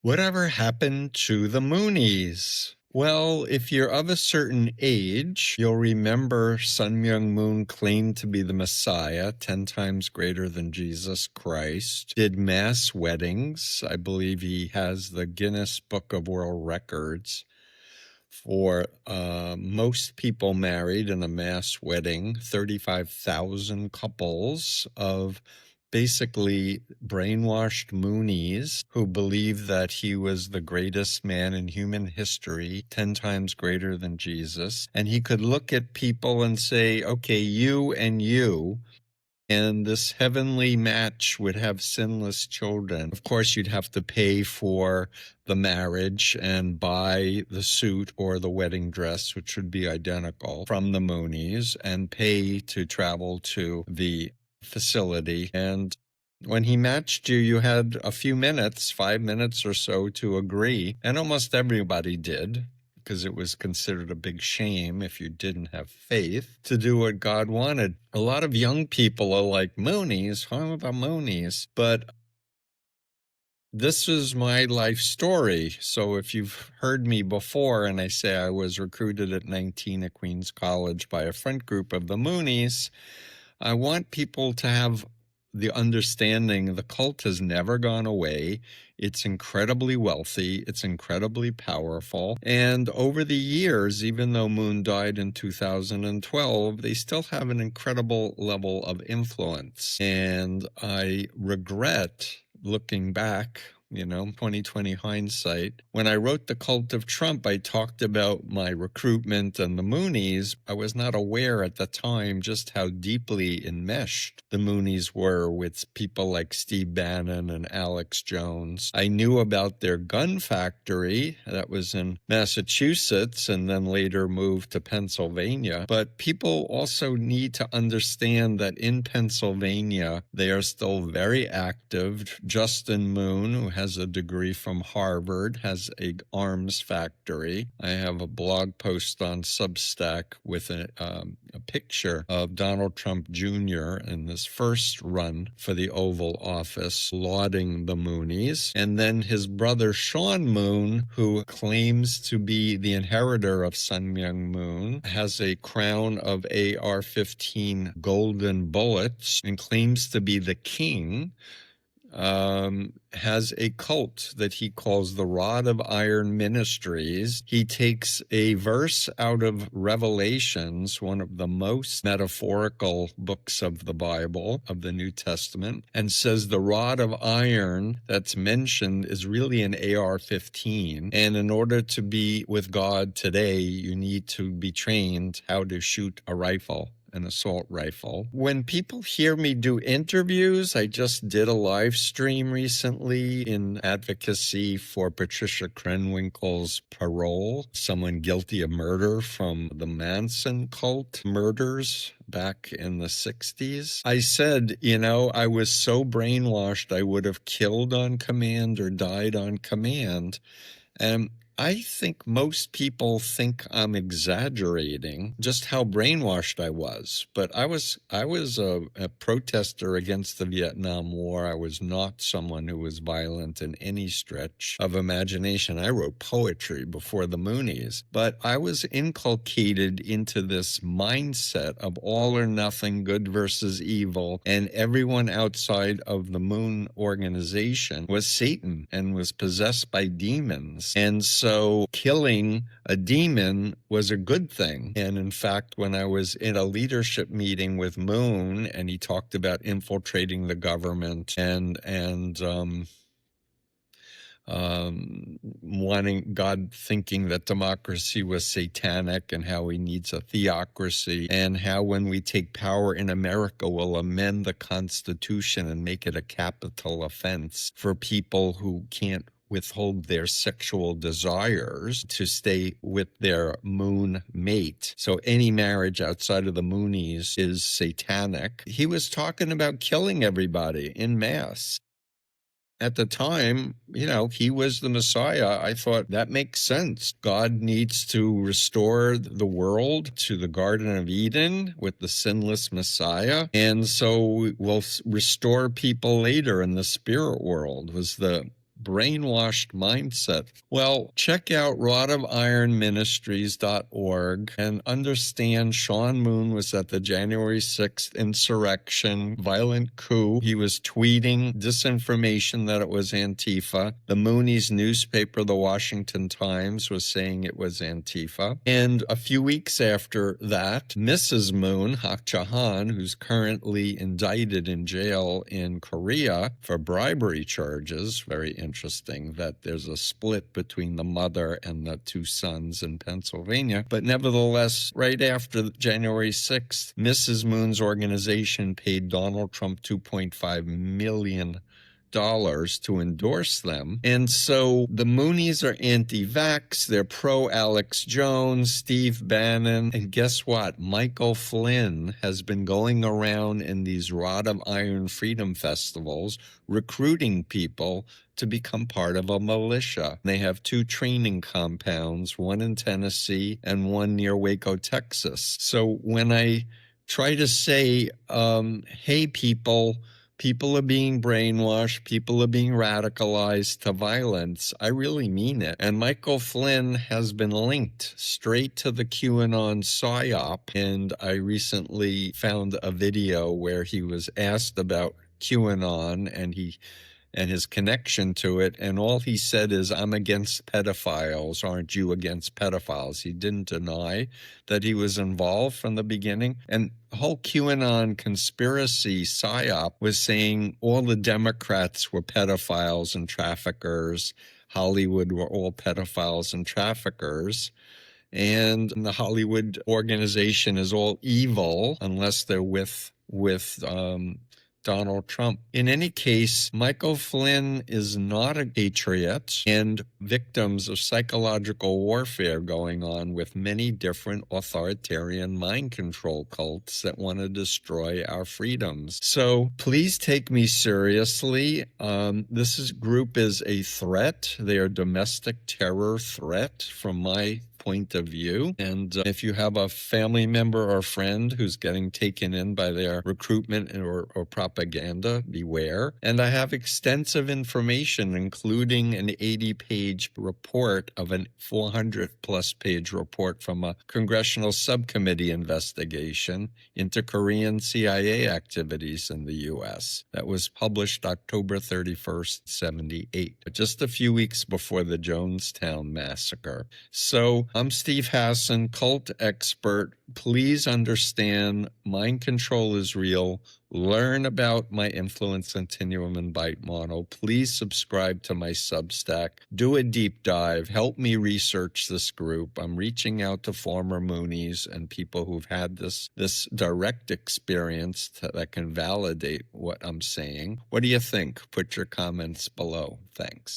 Whatever happened to the Moonies? Well, if you're of a certain age, you'll remember Sun Myung Moon claimed to be the Messiah, 10 times greater than Jesus Christ, did mass weddings. I believe he has the Guinness Book of World Records for most people married in a mass wedding, 35,000 couples of basically brainwashed Moonies who believed that he was the greatest man in human history, 10 times greater than Jesus. And he could look at people and say, okay, you and you, and this heavenly match would have sinless children. Of course, you'd have to pay for the marriage and buy the suit or the wedding dress, which would be identical, from the Moonies, and pay to travel to the facility. And when he matched you, you had a few minutes, 5 minutes or so, to agree. And almost everybody did, because it was considered a big shame if you didn't have faith to do what God wanted. A lot of young people are like, Moonies, how about Moonies? But this is my life story. So if you've heard me before and I say I was recruited at 19 at Queens College by a friend group of the Moonies, I want people to have the understanding the cult has never gone away. It's incredibly wealthy. It's incredibly powerful. And over the years, even though Moon died in 2012, they still have an incredible level of influence. And I regret looking back, 2020 hindsight. When I wrote The Cult of Trump, I talked about my recruitment and the Moonies. I was not aware at the time just how deeply enmeshed the Moonies were with people like Steve Bannon and Alex Jones. I knew about their gun factory that was in Massachusetts and then later moved to Pennsylvania. But people also need to understand that in Pennsylvania, they are still very active. Justin Moon, who has a degree from Harvard, has an arms factory. I have a blog post on Substack with a picture of Donald Trump Jr. in this first run for the Oval Office, lauding the Moonies. And then his brother Sean Moon, who claims to be the inheritor of Sun Myung Moon, has a crown of AR-15 golden bullets and claims to be the king. Has a cult that he calls the Rod of Iron Ministries. He takes a verse out of Revelations, one of the most metaphorical books of the Bible, of the New Testament, and says the rod of iron that's mentioned is really an AR-15. And in order to be with God today, you need to be trained how to shoot a rifle, an assault rifle. When people hear me do interviews, I just did a live stream recently in advocacy for Patricia Krenwinkel's parole, someone guilty of murder from the Manson cult murders back in the 60s. I said, I was so brainwashed I would have killed on command or died on command. And I think most people think I'm exaggerating just how brainwashed I was. But I was a protester against the Vietnam War. I was not someone who was violent in any stretch of imagination. I wrote poetry before the Moonies. But I was inculcated into this mindset of all or nothing, good versus evil, and everyone outside of the Moon organization was Satan and was possessed by demons. And so killing a demon was a good thing. And in fact, when I was in a leadership meeting with Moon and he talked about infiltrating the government and wanting God, thinking that democracy was satanic and how he needs a theocracy, and how when we take power in America, we'll amend the Constitution and make it a capital offense for people who can't withhold their sexual desires to stay with their moon mate. So any marriage outside of the Moonies is satanic. He was talking about killing everybody en masse. At the time, he was the Messiah. I thought that makes sense. God needs to restore the world to the Garden of Eden with the sinless Messiah. And so we'll restore people later in the spirit world was the brainwashed mindset? Well, check out rodofIronministries.org and understand Sean Moon was at the January 6th insurrection, violent coup. He was tweeting disinformation that it was Antifa. The Moonies newspaper, the Washington Times, was saying it was Antifa. And a few weeks after that, Mrs. Moon, Hak Ja-han, who's currently indicted in jail in Korea for bribery charges, very interesting that there's a split between the mother and the two sons in Pennsylvania. But nevertheless, right after January 6th, Mrs. Moon's organization paid Donald Trump $2.5 million to endorse them. And so the Moonies are anti-vax, they're pro-Alex Jones, Steve Bannon, and guess what? Michael Flynn has been going around in these Rod of Iron Freedom Festivals recruiting people to become part of a militia. They have 2 training compounds, one in Tennessee and one near Waco, Texas. So when I try to say, hey, people are being brainwashed, people are being radicalized to violence, I really mean it. And Michael Flynn has been linked straight to the QAnon psyop. And I recently found a video where he was asked about QAnon and his connection to it, and all he said is, I'm against pedophiles, aren't you against pedophiles? He didn't deny that he was involved from the beginning. And the whole QAnon conspiracy psyop was saying all the Democrats were pedophiles and traffickers, Hollywood were all pedophiles and traffickers, and the Hollywood organization is all evil unless they're with Donald Trump. In any case, Michael Flynn is not a patriot and victims of psychological warfare going on with many different authoritarian mind control cults that want to destroy our freedoms. So please take me seriously. This group is a threat. They are a domestic terror threat from my point of view. And if you have a family member or friend who's getting taken in by their recruitment or propaganda, beware. And I have extensive information, including an 80-page report of a 400-plus page report from a congressional subcommittee investigation into Korean CIA activities in the U.S. that was published October 31st, 78, just a few weeks before the Jonestown massacre. So I'm Steve Hassan, cult expert. Please understand mind control is real. Learn about my influence continuum and bite model. Please subscribe to my Substack. Do a deep dive. Help me research this group. I'm reaching out to former Moonies and people who've had this direct experience that can validate what I'm saying. What do you think? Put your comments below. Thanks.